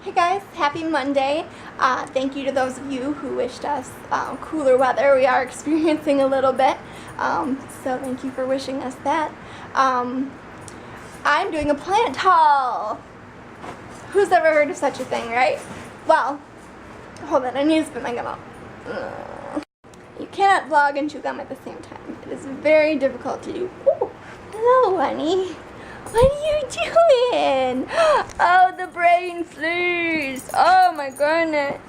Hey guys, happy Monday. Thank you to those of you who wished us cooler weather. We are experiencing a little bit, so thank you for wishing us that. I'm doing a plant haul. Who's ever heard of such a thing, right? Well, hold on, I need to spit my gum out. You cannot vlog and chew gum at the same time. It is very difficult to do. Ooh, hello, honey. What are you doing? Oh, the brain freeze. Oh my goodness.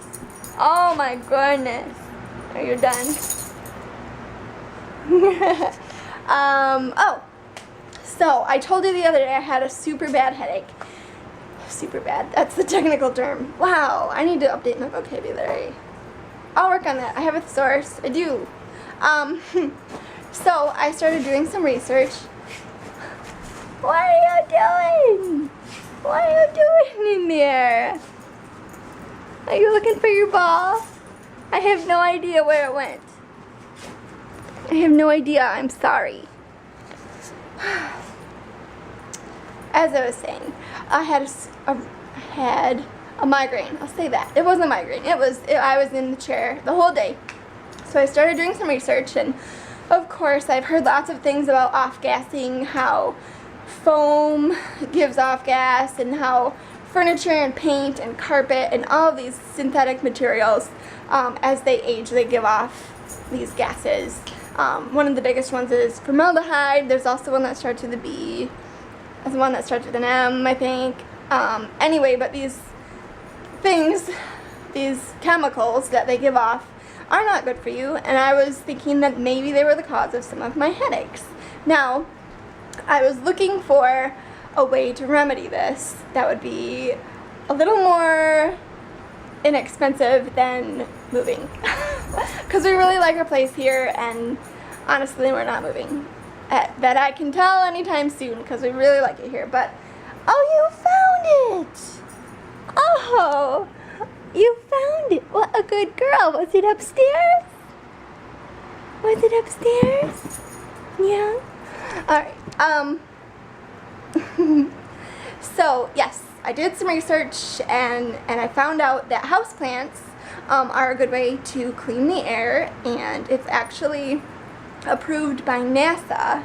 Oh my goodness. Are you done? Oh, so I told you the other day I had a super bad headache. Super bad, that's the technical term. Wow, I need to update my vocabulary. I'll work on that. I have a thesaurus. I do. So I started doing some research. What are you doing? What are you doing in there? Are you looking for your ball? I have no idea where it went. I have no idea. I'm sorry. As I was saying, I had a migraine. I'll say that. It wasn't a migraine. I was in the chair the whole day. So I started doing some research, and of course I've heard lots of things about off-gassing, how foam gives off gas, and how furniture and paint and carpet and all of these synthetic materials, as they age, they give off these gases. One of the biggest ones is formaldehyde. There's also one that starts with a B. There's one that starts with an M, I think. Anyway, but these things, these chemicals that they give off, are not good for you, and I was thinking that maybe they were the cause of some of my headaches. Now, I was looking for a way to remedy this that would be a little more inexpensive than moving. Because we really like our place here, and honestly we're not moving. That I can tell anytime soon, because we really like it here. But, oh, you found it! Oh, you found it! What a good girl! Was it upstairs? Was it upstairs? Yeah? Alright, so yes, I did some research, and I found out that houseplants are a good way to clean the air, and it's actually approved by NASA.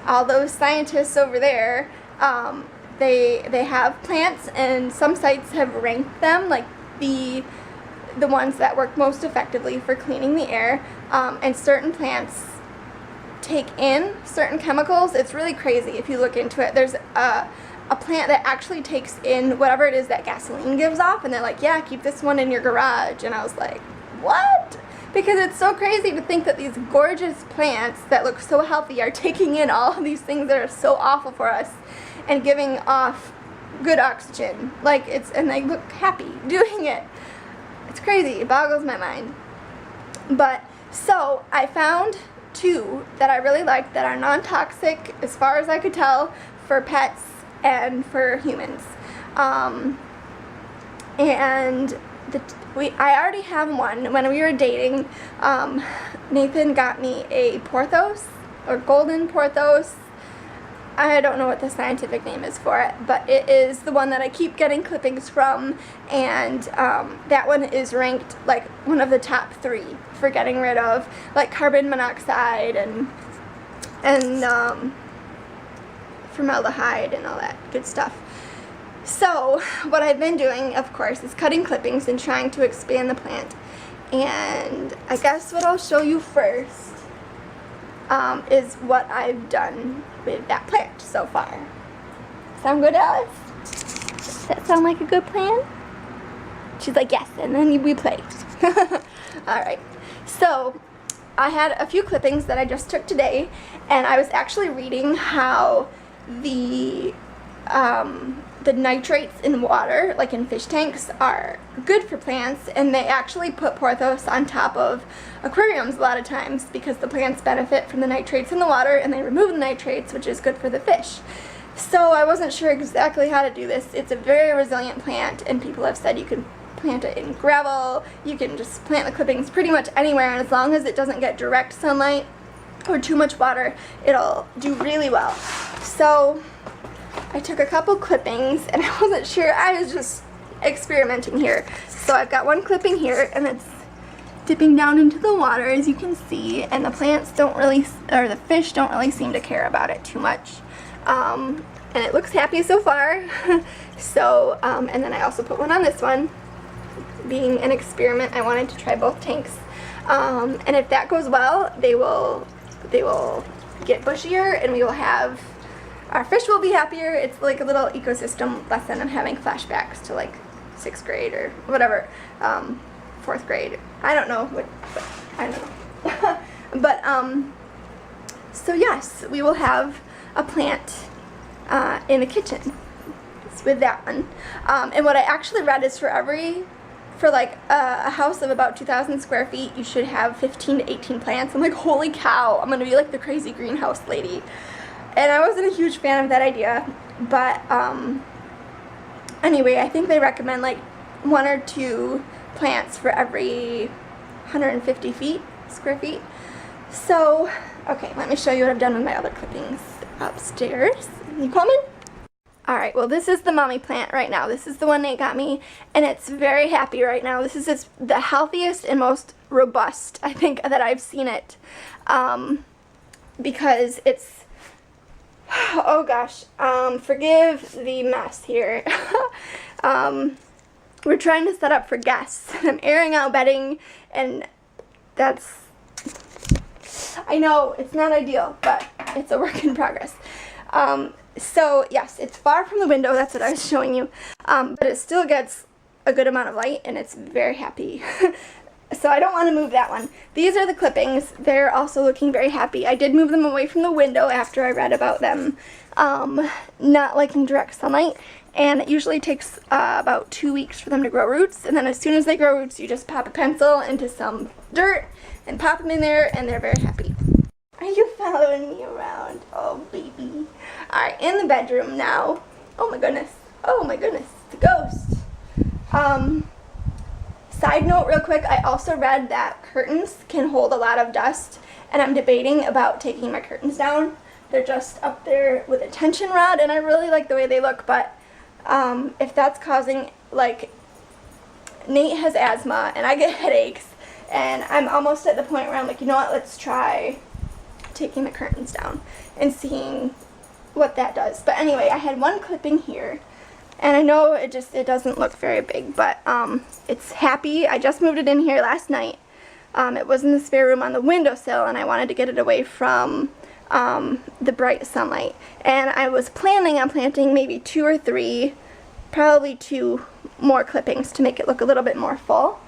All those scientists over there, they have plants, and some sites have ranked them like the ones that work most effectively for cleaning the air, and certain plants take in certain chemicals. It's really crazy if you look into it. There's a plant that actually takes in whatever it is that gasoline gives off, and they're like, yeah, keep this one in your garage. And I was like, what? Because it's so crazy to think that these gorgeous plants that look so healthy are taking in all of these things that are so awful for us and giving off good oxygen. Like, and they look happy doing it. It's crazy. It boggles my mind. But so I found two that I really like that are non-toxic, as far as I could tell, for pets and for humans. And I already have one. When we were dating, Nathan got me a Porthos, or golden Porthos. I don't know what the scientific name is for it, but it is the one that I keep getting clippings from, and that one is ranked like one of the top 3 for getting rid of like carbon monoxide and formaldehyde and all that good stuff. So what I've been doing, of course, is cutting clippings and trying to expand the plant. And I guess what I'll show you first is what I've done with that plant so far. Sound good, Alice? Does that sound like a good plan? She's like, yes, and then we play. Alright, so I had a few clippings that I just took today, and I was actually reading how the nitrates in water, like in fish tanks, are good for plants, and they actually put Porthos on top of aquariums a lot of times because the plants benefit from the nitrates in the water, and they remove the nitrates, which is good for the fish. So I wasn't sure exactly how to do this. It's a very resilient plant, and people have said you can plant it in gravel, you can just plant the clippings pretty much anywhere, and as long as it doesn't get direct sunlight or too much water, it'll do really well. So I took a couple clippings, and I wasn't sure. I was just experimenting here. So I've got one clipping here, and it's dipping down into the water, as you can see, and the plants don't really, or the fish don't really seem to care about it too much. And it looks happy so far. So, and then I also put one on this one. Being an experiment, I wanted to try both tanks. And if that goes well, they will get bushier, and we will have, our fish will be happier. It's like a little ecosystem lesson. I'm having flashbacks to like 6th grade or whatever, 4th grade. I don't know, but I don't know. But, so yes, we will have a plant in the kitchen with that one. And what I actually read is for like a house of about 2,000 square feet, you should have 15 to 18 plants. I'm like, holy cow, I'm gonna be like the crazy greenhouse lady. And I wasn't a huge fan of that idea, but anyway, I think they recommend like 1 or 2 plants for every 150 square feet. So, okay, let me show you what I've done with my other clippings upstairs. You coming? Alright, well this is the mommy plant right now. This is the one Nate got me, and it's very happy right now. This is the healthiest and most robust, I think, that I've seen it. Because it's, oh gosh, forgive the mess here. We're trying to set up for guests. I'm airing out bedding, and that's, I know, it's not ideal, but it's a work in progress. So yes, it's far from the window, that's what I was showing you, but it still gets a good amount of light, and it's very happy. So I don't want to move that one. These are the clippings. They're also looking very happy. I did move them away from the window after I read about them not liking direct sunlight, and it usually takes about 2 weeks for them to grow roots, and then as soon as they grow roots, you just pop a pencil into some dirt and pop them in there, and they're very happy. Are you following me around? Oh, baby. Alright, in the bedroom now. Oh my goodness. Oh my goodness. The ghost. Side note real quick, I also read that curtains can hold a lot of dust, and I'm debating about taking my curtains down. They're just up there with a tension rod, and I really like the way they look, but if that's causing, like, Nate has asthma, and I get headaches, and I'm almost at the point where I'm like, you know what, let's try taking the curtains down and seeing what that does. But anyway, I had one clipping here, and I know it doesn't look very big, but it's happy. I just moved it in here last night. It was in the spare room on the windowsill, and I wanted to get it away from the bright sunlight, and I was planning on planting maybe 2 or 3, probably 2 more clippings to make it look a little bit more full.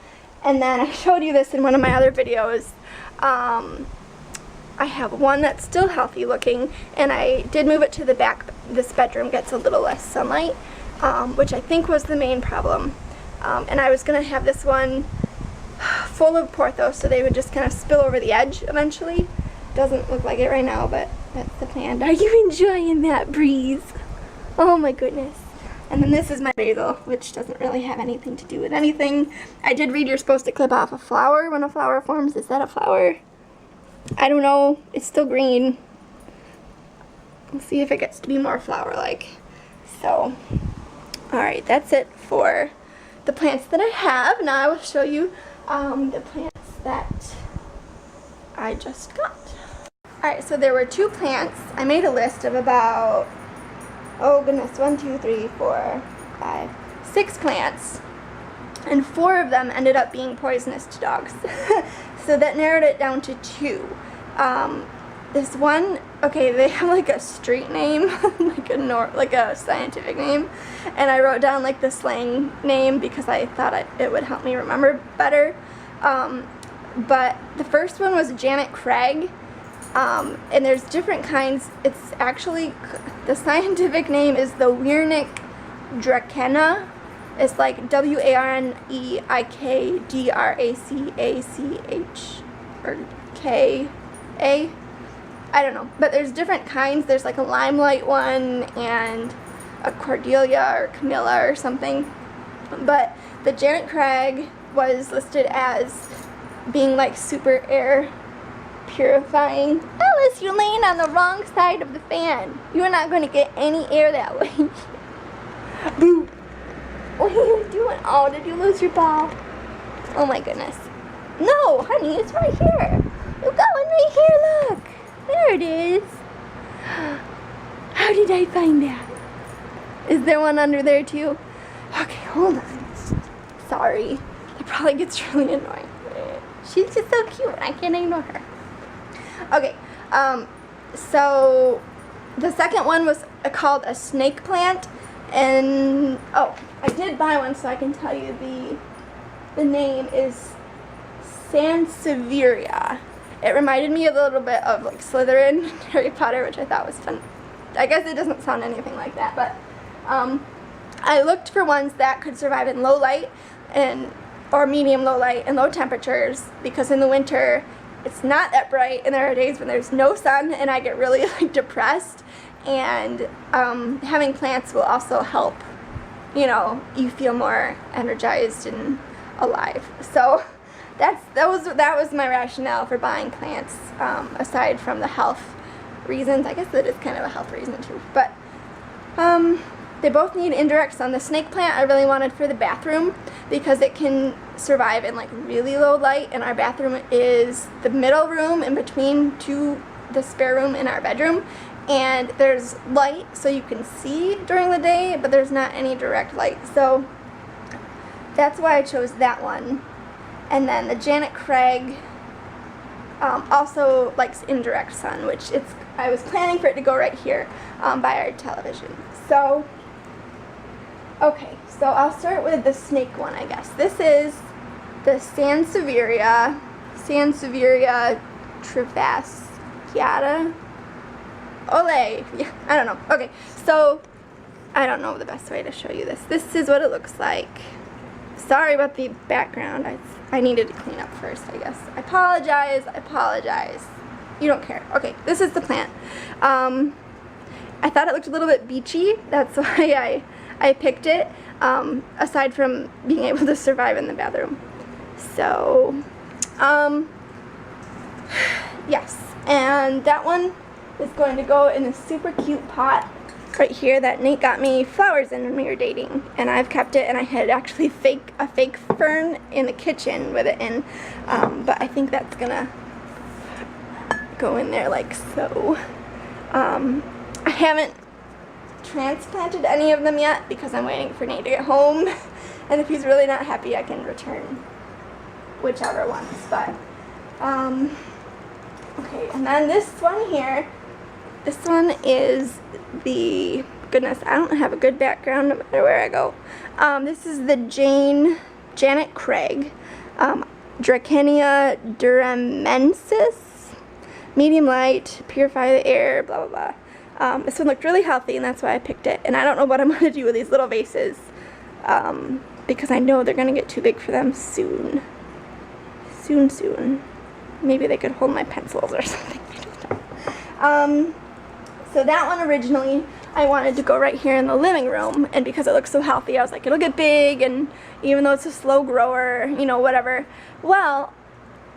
And then I showed you this in one of my other videos. I have one that's still healthy looking, and I did move it to the back. This bedroom gets a little less sunlight, which I think was the main problem. And I was going to have this one full of pothos, so they would just kind of spill over the edge eventually. Doesn't look like it right now, but that's the plan. Are you enjoying that breeze? Oh my goodness. And then this is my basil, which doesn't really have anything to do with anything. I did read you're supposed to clip off a flower when a flower forms. Is that a flower? I don't know. It's still green. We'll see if it gets to be more flower-like. So, alright, that's it for the plants that I have. Now I will show you the plants that I just got. Alright, so there were 2 plants. I made a list of about, oh goodness, 1, 2, 3, 4, 5, 6 plants. And 4 of them ended up being poisonous to dogs. So that narrowed it down to 2. This one, okay, they have like a street name, like a scientific name, and I wrote down like the slang name because I thought it would help me remember better. But the first one was Janet Craig, and there's different kinds. It's actually, the scientific name is the Weirnick dracena. It's like WARNEIKDRACACH or KA. I don't know, but there's different kinds. There's like a limelight one and a Cordelia or Camilla or something. But the Janet Craig was listed as being like super air purifying. Alice, you're laying on the wrong side of the fan. You're not going to get any air that way. Boo. What are you doing? Oh, did you lose your ball? Oh my goodness. No, honey, it's right here. You got one right here, look. There it is. How did I find that? Is there one under there too? Okay, hold on. Sorry. It probably gets really annoying. She's just so cute. I can't ignore her. Okay, so the second one was called a snake plant. And, oh, I did buy one, so I can tell you the name is Sansevieria. It reminded me a little bit of like Slytherin, Harry Potter, which I thought was fun. I guess it doesn't sound anything like that, but I looked for ones that could survive in low light or medium low light and low temperatures, because in the winter it's not that bright and there are days when there's no sun and I get really like depressed, and having plants will also help, you know, you feel more energized and alive. So that was my rationale for buying plants, aside from the health reasons. I guess that is kind of a health reason too, but they both need indirect sun. The snake plant I really wanted for the bathroom because it can survive in like really low light, and our bathroom is the middle room in between the spare room in our bedroom, and there's light so you can see during the day, but there's not any direct light, so that's why I chose that one. And then the Janet Craig also likes indirect sun, which I was planning for it to go right here by our television. So, okay, so I'll start with the snake one, I guess. This is the Sansevieria travascata. Ole! Yeah, I don't know. Okay, so I don't know the best way to show you this. This is what it looks like. Sorry about the background. I needed to clean up first, I guess. I apologize. You don't care. Okay, this is the plant. I thought it looked a little bit beachy. That's why I picked it, aside from being able to survive in the bathroom. So, yes. And that one is going to go in a super cute pot right here that Nate got me flowers in when we were dating, and I've kept it, and I had actually a fake fern in the kitchen with it in, but I think that's gonna go in there like so. I haven't transplanted any of them yet because I'm waiting for Nate to get home, and if he's really not happy I can return whichever ones, but okay. And then this one here, this one is goodness, I don't have a good background no matter where I go. This is the Janet Craig, Dracenia duramensis, medium light, purify the air, blah blah blah. This one looked really healthy, and that's why I picked it. And I don't know what I'm going to do with these little vases, because I know they're going to get too big for them soon. Soon. Maybe they could hold my pencils or something. I don't know. So that one originally I wanted to go right here in the living room, and because it looks so healthy I was like, it'll get big, and even though it's a slow grower, you know, whatever. Well,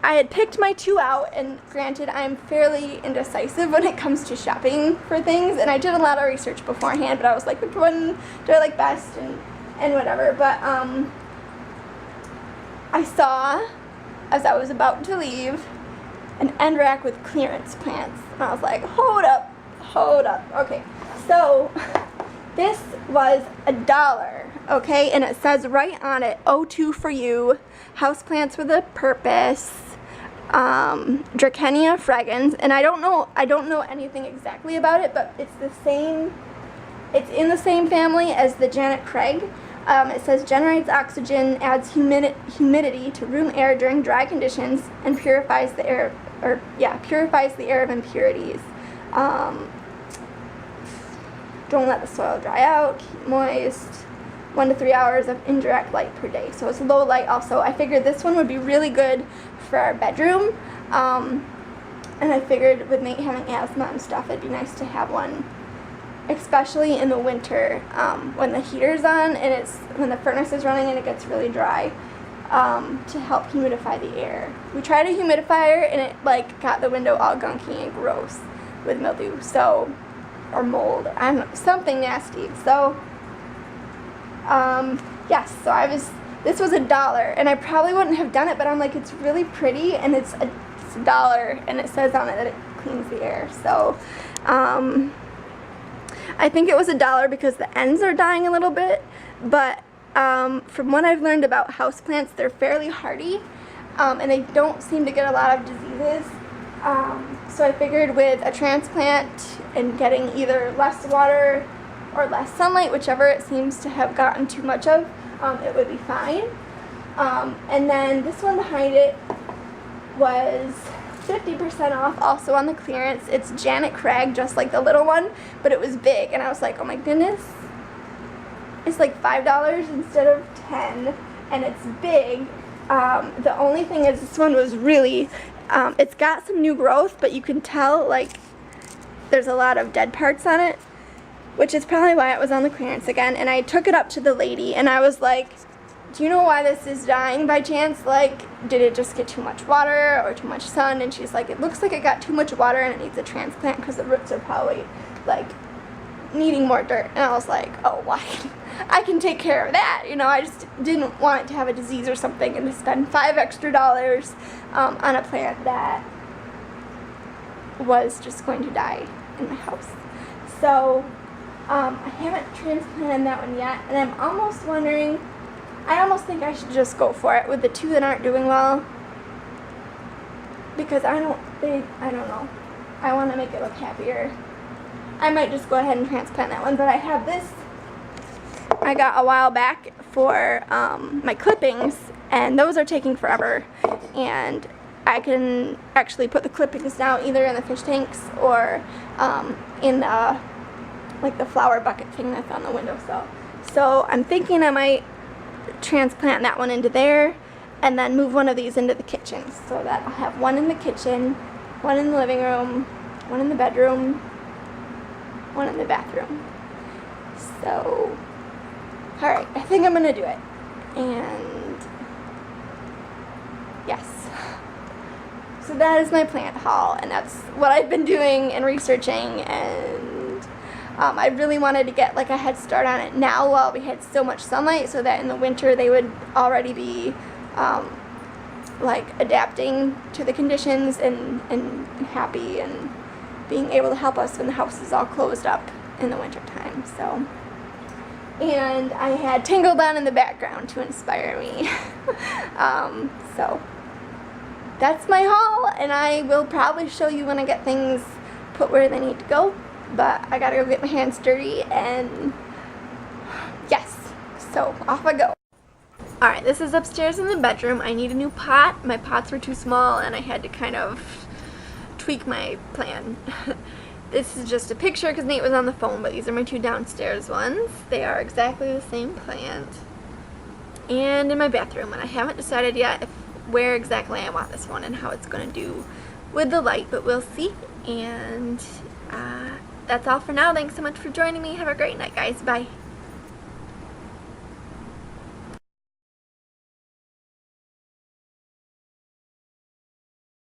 I had picked my two out, and granted I'm fairly indecisive when it comes to shopping for things, and I did a lot of research beforehand, but I was like, which one do I like best and whatever. But I saw, as I was about to leave, an end rack with clearance plants, and I was like, hold up. Okay, so this was $1, okay, and it says right on it, O2 for you, houseplants with a purpose, Dracenia fragrans, and I don't know anything exactly about it, but it's in the same family as the Janet Craig. It says generates oxygen, adds humidity to room air during dry conditions, and purifies the air of impurities. Don't let the soil dry out, keep moist, 1 to 3 hours of indirect light per day. So it's low light also. I figured this one would be really good for our bedroom, and I figured with Nate having asthma and stuff, it'd be nice to have one, especially in the winter, when the heater's on and when the furnace is running and it gets really dry, to help humidify the air. We tried a humidifier and it like got the window all gunky and gross with mildew, or mold, I don't know, something nasty. So yes, so this was $1, and I probably wouldn't have done it, but I'm like, it's really pretty, and it's $1, and it says on it that it cleans the air. So I think it was $1 because the ends are dying a little bit, but from what I've learned about houseplants, they're fairly hardy, and they don't seem to get a lot of diseases. So I figured with a transplant and getting either less water or less sunlight, whichever it seems to have gotten too much of, it would be fine. And then this one behind it was 50% off, also on the clearance. It's Janet Craig, just like the little one, but it was big, and I was like, oh my goodness, it's like $5 instead of $10, and it's big. The only thing is this one was really, it's got some new growth, but you can tell like there's a lot of dead parts on it, which is probably why it was on the clearance again. And I took it up to the lady, and I was like, do you know why this is dying by chance? Like, did it just get too much water or too much sun? And she's like, it looks like it got too much water and it needs a transplant because the roots are probably like needing more dirt. And I was like, oh, why? I can take care of that. You know, I just didn't want it to have a disease or something and to spend $5 extra on a plant that was just going to die in my house. So I haven't transplanted that one yet, and I'm almost wondering, I almost think I should just go for it with the two that aren't doing well, because I don't know. I want to make it look happier. I might just go ahead and transplant that one, but I have this I got a while back for my clippings, and those are taking forever, and I can actually put the clippings down either in the fish tanks or in the like the flower bucket thing that's on the windowsill. So I'm thinking I might transplant that one into there and then move one of these into the kitchen, so that I'll have one in the kitchen, one in the living room, one in the bedroom, one in the bathroom. So, alright, I think I'm gonna do it. And yes. So that is my plant haul, and that's what I've been doing and researching, and I really wanted to get like a head start on it now while we had so much sunlight, so that in the winter they would already be like adapting to the conditions and happy and being able to help us when the house is all closed up in the winter time. So, and I had Tangled On in the background to inspire me. So that's my haul, and I will probably show you when I get things put where they need to go, but I gotta go get my hands dirty, and yes, so off I go. Alright, this is upstairs in the bedroom. I need a new pot. My pots were too small, and I had to kind of tweak my plan. This is just a picture because Nate was on the phone, but these are my two downstairs ones. They are exactly the same plant. And in my bathroom, and I haven't decided yet where exactly I want this one and how it's going to do with the light, but we'll see. And that's all for now. Thanks so much for joining me. Have a great night, guys. Bye.